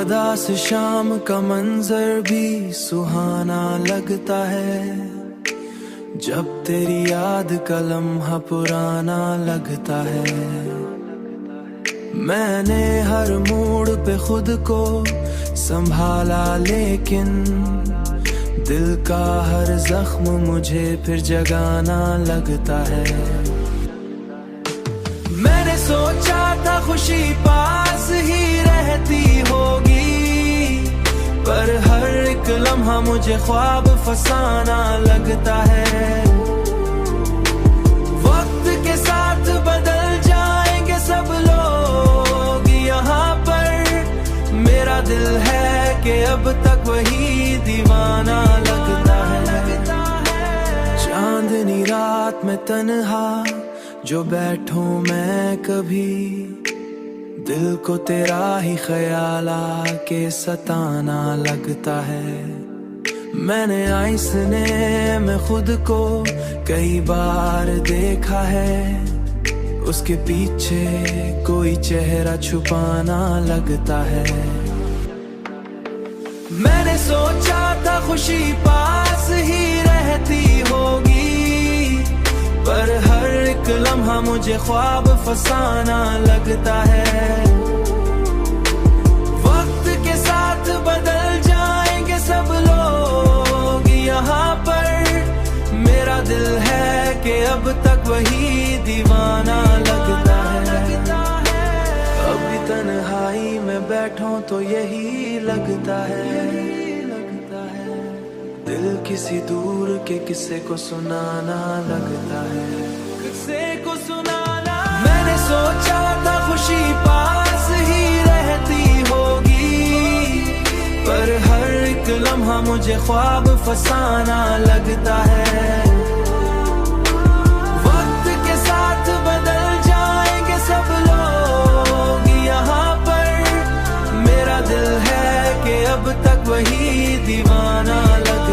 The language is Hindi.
अदा से शाम का मंजर भी सुहाना लगता है, जब तेरी याद का लम्हा पुराना लगता है। मैंने हर मोड़ पे खुद को संभाला, लेकिन दिल का हर जख्म मुझे फिर जगाना लगता है। मैंने सोचा था खुशी पास ही रहती होगी, पर हर एक लम्हा मुझे ख्वाब फसाना लगता है। वक्त के साथ बदल जाएंगे सब लोग यहाँ पर, मेरा दिल है कि अब तक वही दीवाना लगता है। चांदनी रात में तन्हा जो बैठूं मैं कभी, दिल को तेरा ही ख्याल आके सताना लगता है। मैंने आईने में खुद को कई बार देखा है, उसके पीछे कोई चेहरा छुपाना लगता है। मैंने सोचा था खुशी पास ही रहती होगी, पर हर एक लम्हा मुझे ख्वाब फसाना लगता है। वक्त के साथ बदल जाएंगे सब लोग यहाँ पर, मेरा दिल है कि अब तक वही दीवाना लगता है। अभी तन्हाई में बैठूं तो यही लगता है, दिल किसी दूर के किस्से को सुनाना लगता है, किस्से को सुनाना। मैंने सोचा था खुशी पास ही रहती होगी, पर हर एक लम्हा मुझे ख्वाब फसाना लगता है। वक्त के साथ बदल जाएंगे सब लोग यहाँ पर, मेरा दिल है कि अब तक वही दीवाना लगता है।